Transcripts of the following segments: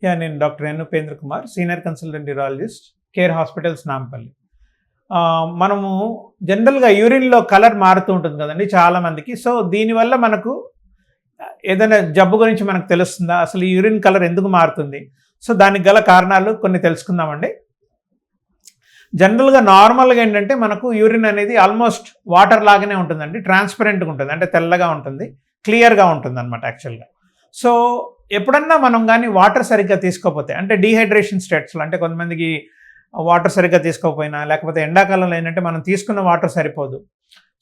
నేను doctor N Upendra Kumar, senior consultant urologist, care hospitals, Nampally. మనము జనరల్‌గా యూరిన్‌లో కలర్ మారుతూ ఉంటుంది కదండీ చాలామందికి. సో, దీనివల్ల మనకు ఏదైనా జబ్బు గురించి మనకు తెలుస్తుందా? అసలు ఈ యూరిన్ కలర్ ఎందుకు మారుతుంది? సో, దానికి గల కారణాలు కొన్ని తెలుసుకుందామండి. జనరల్‌గా నార్మల్‌గా ఏంటంటే మనకు యూరిన్ అనేది ఆల్మోస్ట్ వాటర్ లాగానే ఉంటుందండి. ట్రాన్స్‌పరెంట్‌గా ఉంటుంది. అంటే తెల్లగా ఉంటుంది. క్లియర్‌గా ఉంటుందన్నమాట యాక్చువల్‌గా. సో, ఎప్పుడన్నా మనం గానీ వాటర్ సరిగ్గా తీసుకోకపోతే, అంటే డీహైడ్రేషన్ స్టేట్స్‌లో, అంటే కొంతమందికి వాటర్ సరిగ్గా తీసుకోకపోయినా, లేకపోతే ఎండాకాలంలో ఏంటంటే మనం తీసుకున్న వాటర్ సరిపోదు.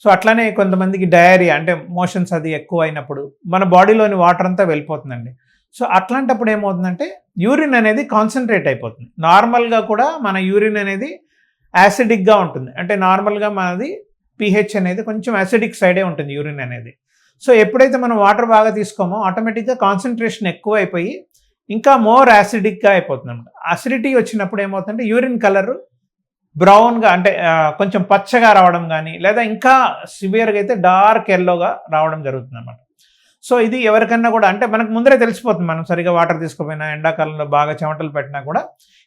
సో, అట్లానే కొంతమందికి డయేరియా, అంటే మోషన్స్ అది ఎక్కువ అయినప్పుడు మన బాడీలోని వాటర్ అంతా వెళ్ళిపోతుందండి. సో, అట్లాంటప్పుడు ఏమవుతుందంటే యూరిన్ అనేది కాన్సంట్రేట్ అయిపోతుంది. నార్మల్‌గా కూడా మన యూరిన్ అనేది యాసిడిక్‌గా ఉంటుంది. అంటే నార్మల్‌గా మనది పీహెచ్ అనేది కొంచెం యాసిడిక్ సైడే ఉంటుంది యూరిన్ అనేది. సో, ఎప్పుడైతే మనం వాటర్ బాగా తీసుకోమో ఆటోమేటిక్‌గా కాన్సంట్రేషన్ ఎక్కువ అయిపోయి ఇంకా మోర్ యాసిడిక్‌గా అయిపోతుందన్నమాట. అసిడిటీ వచ్చినప్పుడు ఏమవుతుందంటే యూరిన్ కలర్ బ్రౌన్‌గా, అంటే కొంచెం పచ్చగా రావడం గానీ, లేదా ఇంకా సివియర్‌గా అయితే డార్క్ యెల్లోగా రావడం జరుగుతుందన్నమాట. సో, ఇది ఎవరికన్నా కూడా, అంటే మనకు ముందరే తెలిసిపోతుంది మనం సరిగ్గా వాటర్ తీసుకోకపోయినా, ఎండాకాలంలో బాగా చెమటలు పెట్టినా కూడా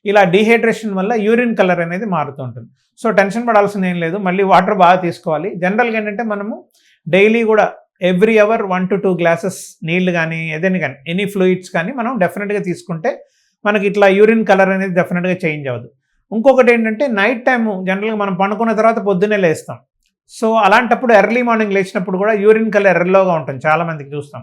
ఇలా డీహైడ్రేషన్ వల్ల యూరిన్ కలర్ అనేది మారుతూ ఉంటుంది. సో, టెన్షన్ పడాల్సింది ఏం లేదు. మళ్ళీ వాటర్ బాగా తీసుకోవాలి. జనరల్‌గా ఏంటంటే మనము డైలీ కూడా ఎవ్రీ అవర్ 1 to 2 గ్లాసెస్ నీళ్లు కానీ, ఏదైనా కానీ, ఎనీ ఫ్లూయిడ్స్ కానీ మనం డెఫినెట్‌గా తీసుకుంటే మనకి ఇట్లా యూరిన్ కలర్ అనేది డెఫినెట్‌గా చేంజ్ అవ్వదు. ఇంకొకటి ఏంటంటే నైట్ టైము జనరల్‌గా మనం పండుకున్న తర్వాత పొద్దున్నే లేస్తాం. సో, అలాంటప్పుడు ఎర్లీ మార్నింగ్ లేచినప్పుడు కూడా యూరిన్ కలర్ ఎర్రలోగా ఉంటుంది, చాలామందికి చూస్తాం.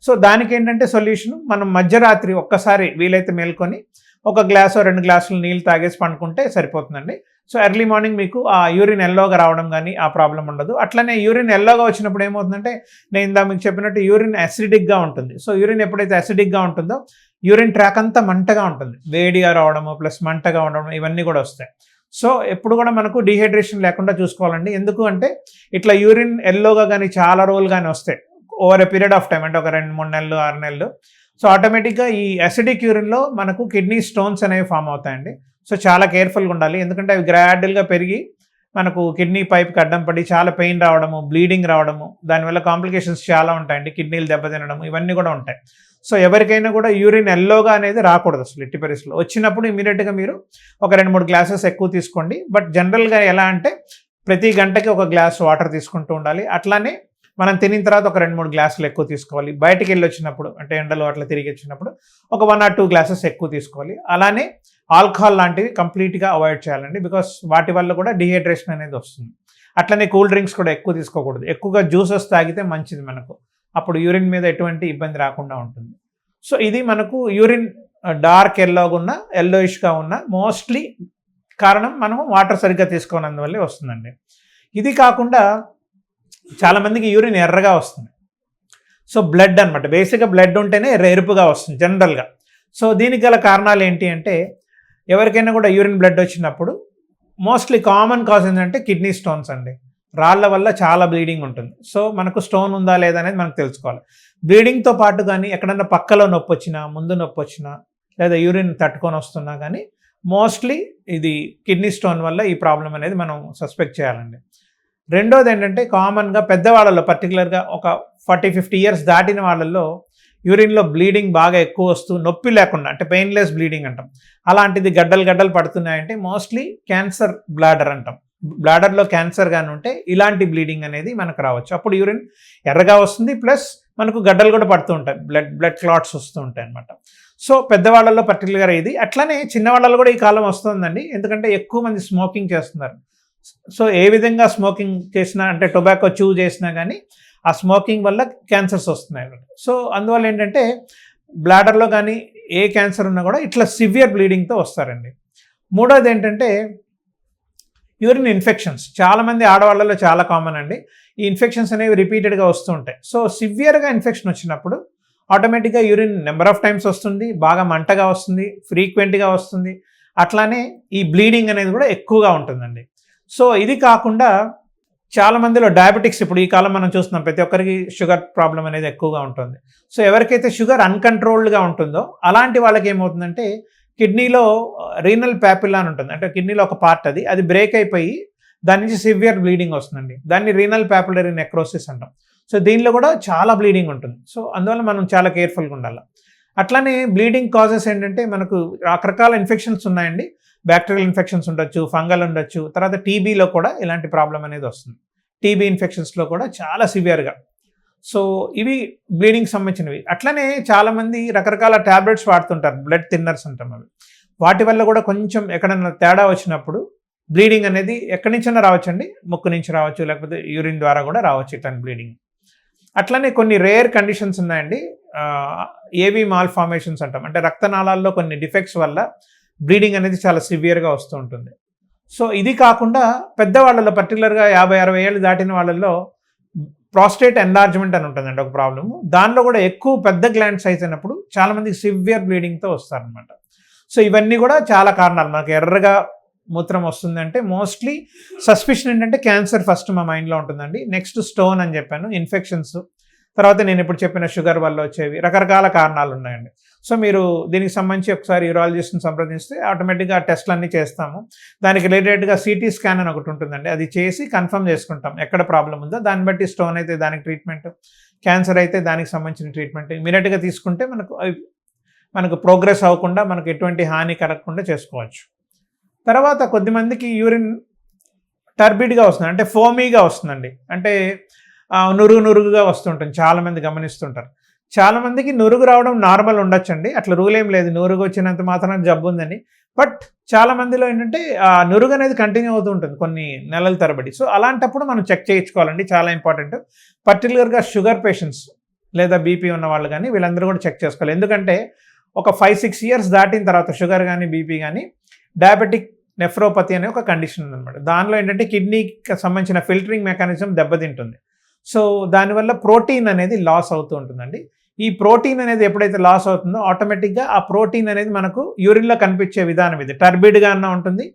సో, దానికేంటంటే సొల్యూషన్, మనం మధ్యరాత్రి ఒక్కసారి వీలైతే మేల్కొని ఒక గ్లాసో 2 గ్లాసులు నీళ్ళు తాగేసి పండుకుంటే సరిపోతుందండి. సో, ఎర్లీ మార్నింగ్ మీకు ఆ యూరిన్ ఎల్లోగా రావడం కానీ ఆ ప్రాబ్లం ఉండదు. అట్లనే యూరిన్ ఎల్లోగా వచ్చినప్పుడు ఏమవుతుందంటే, నేను ఇందాక మీకు చెప్పినట్టు యూరిన్ యాసిడిక్‌గా ఉంటుంది. సో, యూరిన్ ఎప్పుడైతే యాసిడిక్‌గా ఉంటుందో యూరిన్ ట్రాక్ అంతా మంటగా ఉంటుంది. వేడిగా రావడము ప్లస్ మంటగా ఉండడం ఇవన్నీ కూడా వస్తాయి. సో, ఎప్పుడు కూడా మనకు డీహైడ్రేషన్ లేకుండా చూసుకోవాలండి. ఎందుకు అంటే ఇట్లా యూరిన్ ఎల్లోగా కానీ చాలా రోజులు కానీ వస్తాయి over a period of time, అంటే ఒక 2, 3 నెలలు, 6 నెలలు. సో, ఆటోమేటిక్‌గా ఈ యాసిడిక్ యూరిన్‌లో మనకు కిడ్నీ స్టోన్స్ అనేవి ఫామ్ అవుతాయండి. సో, చాలా కేర్‌ఫుల్‌గా ఉండాలి. ఎందుకంటే అవి గ్రాడ్యువల్‌గా పెరిగి మనకు కిడ్నీ పైప్‌కి అడ్డం పడి చాలా పెయిన్ రావడము, బ్లీడింగ్ రావడము, దానివల్ల కాంప్లికేషన్స్ చాలా ఉంటాయండి. కిడ్నీలు దెబ్బతినడం ఇవన్నీ కూడా ఉంటాయి. సో, ఎవరికైనా కూడా యూరిన్ ఎల్లోగా అనేది రాకూడదు అసలు ఎట్టి పరిస్థితుల్లో. వచ్చినప్పుడు ఇమ్మీడియట్‌గా మీరు ఒక 2, 3 గ్లాసెస్ ఎక్కువ తీసుకోండి. బట్ జనరల్‌గా ఎలా అంటే ప్రతి గంటకి ఒక గ్లాస్ వాటర్ తీసుకుంటూ ఉండాలి. అట్లానే మనం తినిన తర్వాత ఒక 2, 3 గ్లాసులు ఎక్కువ తీసుకోవాలి. బయటికి వెళ్ళి వచ్చినప్పుడు, అంటే ఎండలో అట్లా తిరిగి వచ్చినప్పుడు ఒక 1 or 2 గ్లాసెస్ ఎక్కువ తీసుకోవాలి. అలానే ఆల్కహాల్ లాంటివి కంప్లీట్‌గా అవాయిడ్ చేయాలండి. బికాస్ వాటి వల్ల కూడా డీహైడ్రేషన్ అనేది వస్తుంది. అట్లనే కూల్ డ్రింక్స్ కూడా ఎక్కువ తీసుకోకూడదు. ఎక్కువగా జ్యూసెస్ తాగితే మంచిది మనకు. అప్పుడు యూరిన్ మీద ఎటువంటి ఇబ్బంది రాకుండా ఉంటుంది. సో, ఇది మనకు యూరిన్ డార్క్ యెల్లోగా ఉన్న, యెల్లోయిష్‌గా ఉన్న మోస్ట్లీ కారణం మనం వాటర్ సరిగ్గా తీసుకోనందువల్లే వస్తుందండి. ఇది కాకుండా చాలామందికి యూరిన్ ఎర్రగా వస్తుంది. సో, బ్లడ్ అనమాట. బేసిక్‌గా బ్లడ్ ఉంటేనే ఎరుపుగా వస్తుంది జనరల్‌గా. సో, దీనికి గల కారణాలు ఏంటి అంటే, ఎవరికైనా కూడా యూరిన్ బ్లడ్ వచ్చినప్పుడు మోస్ట్లీ కామన్ కాజ్ ఏంటంటే కిడ్నీ స్టోన్స్ అండి. రాళ్ళ వల్ల చాలా బ్లీడింగ్ ఉంటుంది. సో, మనకు స్టోన్ ఉందా లేదా అనేది మనకు తెలుసుకోవాలి. బ్లీడింగ్‌తో పాటు కానీ ఎక్కడన్నా పక్కలో నొప్పి వచ్చినా, ముందు నొప్పి వచ్చినా, లేదా యూరిన్ తట్టుకొని వస్తున్నా కానీ మోస్ట్లీ ఇది కిడ్నీ స్టోన్ వల్ల ఈ ప్రాబ్లం అనేది మనం సస్పెక్ట్ చేయాలండి. రెండోది ఏంటంటే, కామన్‌గా పెద్దవాళ్ళలో పర్టికులర్‌గా ఒక 40, 50 ఇయర్స్ దాటిన వాళ్ళల్లో యూరిన్‌లో బ్లీడింగ్ బాగా ఎక్కువ వస్తూ నొప్పి లేకుండా, అంటే పెయిన్‌లెస్ బ్లీడింగ్ అంటాం. అలాంటిది గడ్డలు గడ్డలు పడుతున్నాయంటే మోస్ట్లీ క్యాన్సర్ బ్లాడర్ అంటాం. బ్లాడర్‌లో క్యాన్సర్ గాని ఉంటే ఇలాంటి బ్లీడింగ్ అనేది మనకు రావచ్చు. అప్పుడు యూరిన్ ఎర్రగా వస్తుంది, ప్లస్ మనకు గడ్డలు కూడా పడుతూ ఉంటాయి. బ్లడ్ క్లాట్స్ వస్తూ ఉంటాయి అన్నమాట. సో, పెద్దవాళ్ళలో పర్టికులర్‌గా ఇది. అట్లనే చిన్నవాళ్ళలో కూడా ఈ కాలం వస్తుందండి. ఎందుకంటే ఎక్కువ మంది స్మోకింగ్ చేస్తున్నారు. సో, ఏ విధంగా స్మోకింగ్ చేసినా, అంటే టొబాకో చూ చేసినా కానీ ఆ స్మోకింగ్ వల్ల క్యాన్సర్స్ వస్తున్నాయి. సో, అందువల్ల ఏంటంటే బ్లాడర్లో కానీ ఏ క్యాన్సర్ ఉన్నా కూడా ఇట్లా సివియర్ బ్లీడింగ్తో వస్తారండి. మూడోది ఏంటంటే యూరిన్ ఇన్ఫెక్షన్స్. చాలామంది ఆడవాళ్ళలో చాలా కామన్ అండి. ఈ ఇన్ఫెక్షన్స్ అనేవి రిపీటెడ్గా వస్తూ ఉంటాయి. సో, సివియర్గా ఇన్ఫెక్షన్ వచ్చినప్పుడు ఆటోమేటిక్‌గా యూరిన్ నెంబర్ ఆఫ్ టైమ్స్ వస్తుంది, బాగా మంటగా వస్తుంది, ఫ్రీక్వెంట్‌గా వస్తుంది. అట్లానే ఈ బ్లీడింగ్ అనేది కూడా ఎక్కువగా ఉంటుందండి. సో, ఇది కాకుండా చాలామందిలో డయాబెటిక్స్, ఇప్పుడు ఈ కాలం మనం చూస్తున్నాం ప్రతి ఒక్కరికి షుగర్ ప్రాబ్లం అనేది ఎక్కువగా ఉంటుంది. సో, ఎవరికైతే షుగర్ అన్‌కంట్రోల్డ్‌గా ఉంటుందో అలాంటి వాళ్ళకి ఏమవుతుందంటే కిడ్నీలో రీనల్ ప్యాపిల్లా అని ఉంటుంది. అంటే కిడ్నీలో ఒక పార్ట్ అది బ్రేక్ అయిపోయి దాని నుంచి సివియర్ బ్లీడింగ్ వస్తుందండి. దాన్ని రీనల్ ప్యాపిలరీ నెక్రోసిస్ అంటాం. సో, దీనిలో కూడా చాలా బ్లీడింగ్ ఉంటుంది. సో, అందువల్ల మనం చాలా కేర్ఫుల్‌గా ఉండాలి. అట్లానే బ్లీడింగ్ కాజెస్ ఏంటంటే మనకు రకరకాల ఇన్ఫెక్షన్స్ ఉన్నాయండి. బ్యాక్టీరియల్ ఇన్ఫెక్షన్స్ ఉండొచ్చు, ఫంగల్ ఉండొచ్చు, తర్వాత టీబీలో కూడా ఇలాంటి ప్రాబ్లం అనేది వస్తుంది. టీబీ ఇన్ఫెక్షన్స్లో కూడా చాలా సివియర్గా. సో ఇవి బ్లీడింగ్ సంబంధించినవి. అట్లనే చాలామంది రకరకాల ట్యాబ్లెట్స్ వాడుతుంటారు, బ్లడ్ థిన్నర్స్ అంటాం అవి. వాటి వల్ల కూడా కొంచెం ఎక్కడన్నా తేడా వచ్చినప్పుడు బ్లీడింగ్ అనేది ఎక్కడి నుంచైనా రావచ్చండి, ముక్కు నుంచి రావచ్చు, లేకపోతే యూరిన్ ద్వారా కూడా రావచ్చు ఇట్లాంటి బ్లీడింగ్. అట్లనే కొన్ని రేర్ కండిషన్స్ ఉన్నాయండి, ఏవి మాల్ ఫార్మేషన్స్ అంటాం, అంటే రక్తనాళాల్లో కొన్ని డిఫెక్ట్స్ వల్ల బ్లీడింగ్ అనేది చాలా సివియర్గా వస్తూ ఉంటుంది. సో ఇది కాకుండా పెద్దవాళ్ళలో, పర్టికులర్గా 50-60 ఏళ్ళు దాటిన వాళ్ళల్లో ప్రాస్టేట్ ఎన్లార్జ్మెంట్ అని ఉంటుందండి ఒక ప్రాబ్లము. దానిలో కూడా ఎక్కువ పెద్ద గ్లాండ్ సైజ్ అయినప్పుడు చాలామందికి సివియర్ బ్లీడింగ్తో వస్తారనమాట. సో ఇవన్నీ కూడా చాలా కారణాలు. మనకు ఎర్రగా మూత్రం వస్తుందంటే మోస్ట్లీ సస్పిషన్ ఏంటంటే క్యాన్సర్ ఫస్ట్ మా మైండ్లో ఉంటుందండి. నెక్స్ట్ స్టోన్ అని చెప్పాను, ఇన్ఫెక్షన్స్, తర్వాత నేను ఇప్పుడు చెప్పిన షుగర్ వల్ల వచ్చేవి, రకరకాల కారణాలు ఉన్నాయండి. సో మీరు దీనికి సంబంధించి ఒకసారి యూరాలజిస్ట్ని సంప్రదిస్తే ఆటోమేటిక్గా ఆ టెస్ట్లు అన్నీ చేస్తాము. దానికి రిలేటెడ్గా సిటీ స్కాన్ అని ఒకటి ఉంటుందండి, అది చేసి కన్ఫర్మ్ చేసుకుంటాం ఎక్కడ ప్రాబ్లం ఉందో. దాన్ని బట్టి స్టోన్ అయితే దానికి ట్రీట్మెంట్, క్యాన్సర్ అయితే దానికి సంబంధించిన ట్రీట్మెంట్ ఇమీడియట్గా తీసుకుంటే మనకు ప్రోగ్రెస్ అవ్వకుండా, మనకు ఎటువంటి హాని కలగకుండా చేసుకోవచ్చు. తర్వాత కొద్దిమందికి యూరిన్ టర్బిడ్గా వస్తుంది, అంటే ఫోమీగా వస్తుందండి, అంటే నురుగుగా వస్తుంటుంది. చాలామంది గమనిస్తుంటారు. చాలామందికి నురుగు రావడం నార్మల్ ఉండొచ్చండి, అట్లా రూల్ ఏం లేదు, నురుగు వచ్చినంత మాత్రం జబ్బు ఉందని. బట్ చాలామందిలో ఏంటంటే ఆ నురుగు అనేది కంటిన్యూ అవుతూ ఉంటుంది కొన్ని నెలల తరబడి. సో అలాంటప్పుడు మనం చెక్ చేయించుకోవాలండి, చాలా ఇంపార్టెంట్. పర్టికులర్గా షుగర్ పేషెంట్స్ లేదా బీపీ ఉన్న వాళ్ళు కానీ వీళ్ళందరూ కూడా చెక్ చేసుకోవాలి. ఎందుకంటే ఒక 5-6 ఇయర్స్ దాటిన తర్వాత షుగర్ కానీ బీపీ కానీ డయాబెటిక్ నెఫ్రోపతి అనే ఒక కండిషన్ ఉందన్నమాట. దానిలో ఏంటంటే కిడ్నీకి సంబంధించిన ఫిల్టరింగ్ మెకానిజం దెబ్బతింటుంది. సో దానివల్ల ప్రోటీన్ అనేది లాస్ అవుతూ ఉంటుందండి. ఈ ప్రోటీన్ అనేది ఎప్పుడైతే లాస్ అవుతుందో ఆటోమేటిక్గా ఆ ప్రోటీన్ అనేది మనకు యూరిన్లో కనిపించే విధానం ఇది టర్బిడ్గా అన్న ఉంటుంది,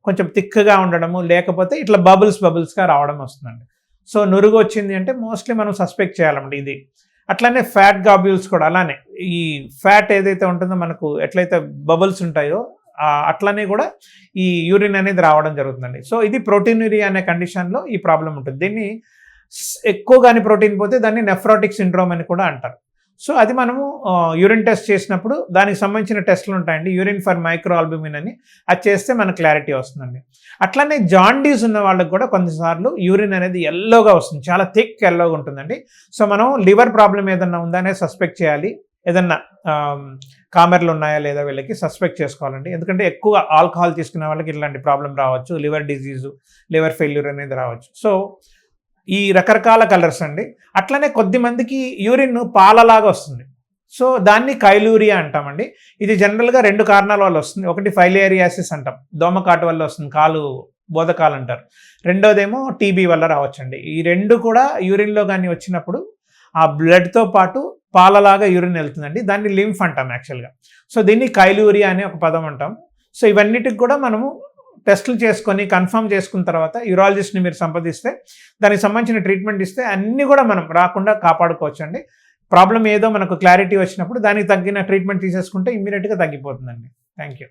కొంచెం థిక్గా ఉండడము, లేకపోతే ఇట్లా బబుల్స్గా రావడం వస్తుందండి. సో నురుగు వచ్చింది అంటే మోస్ట్లీ మనం సస్పెక్ట్ చేయాలండి ఇది. అట్లానే ఫ్యాట్ గాబ్యూల్స్ కూడా అలానే, ఈ ఫ్యాట్ ఏదైతే ఉంటుందో మనకు ఎట్లయితే బబుల్స్ ఉంటాయో అట్లనే కూడా ఈ యూరిన్ అనేది రావడం జరుగుతుందండి. సో ఇది ప్రోటీన్యూరియా అనే కండిషన్లో ఈ ప్రాబ్లం ఉంటుంది. దీన్ని ఎక్కువగాని ప్రోటీన్ పోతే దాన్ని నెఫ్రాటిక్ సిండ్రోమ్ అని కూడా అంటారు. సో అది మనము యూరిన్ టెస్ట్ చేసినప్పుడు దానికి సంబంధించిన టెస్టులు ఉంటాయండి, యూరిన్ ఫర్ మైక్రో ఆల్బుమిన్ అని, అది చేస్తే మనకు క్లారిటీ వస్తుందండి. అట్లనే జాండీస్ ఉన్న వాళ్ళకి కూడా కొన్నిసార్లు యూరిన్ అనేది ఎల్లోగా వస్తుంది, చాలా థిక్ ఎల్లోగా ఉంటుందండి. సో మనం లివర్ ప్రాబ్లం ఏదన్నా ఉందా అనేది సస్పెక్ట్ చేయాలి, ఏదన్నా కామెర్లు ఉన్నాయా లేదా వీళ్ళకి సస్పెక్ట్ చేసుకోవాలండి. ఎందుకంటే ఎక్కువ ఆల్కహాల్ తీసుకునే వాళ్ళకి ఇట్లాంటి ప్రాబ్లం రావచ్చు, లివర్ డిజీజు, లివర్ ఫెయిల్యూర్ అనేది రావచ్చు. సో ఈ రకరకాల కలర్స్ అండి. అట్లనే కొద్దిమందికి యూరిన్ పాలలాగా వస్తుంది, సో దాన్ని కైలూరియా అంటామండి. ఇది జనరల్గా 2 కారణాల వల్ల వస్తుంది. ఒకటి ఫైలేరియాసిస్ అంటాం, దోమకాటు వల్ల వస్తుంది, కాలు బోధకాలు అంటారు. రెండోదేమో టీబీ వల్ల రావచ్చండి. ఈ 2 కూడా యూరిన్లో కానీ వచ్చినప్పుడు ఆ బ్లడ్తో పాటు పాలలాగా యూరిన్ వెళ్తుందండి, దాన్ని లింఫ్ అంటాం యాక్చువల్గా. సో దీన్ని కైలూరియా అనే ఒక పదం అంటాం. సో ఇవన్నిటికి కూడా మనము టెస్టులు చేసుకొని కన్ఫర్మ్ చేసుకున్న తర్వాత యూరాలజిస్ట్ని మీరు సంప్రదిస్తే దానికి సంబంధించిన ట్రీట్మెంట్ ఇస్తే అన్నీ కూడా మనం రాకుండా కాపాడుకోవచ్చు అండి. ప్రాబ్లం ఏదో మనకు క్లారిటీ వచ్చినప్పుడు దానికి తగ్గిన ట్రీట్మెంట్ తీసేసుకుంటే ఇమ్మీడియట్గా తగ్గిపోతుందండి. Thank you.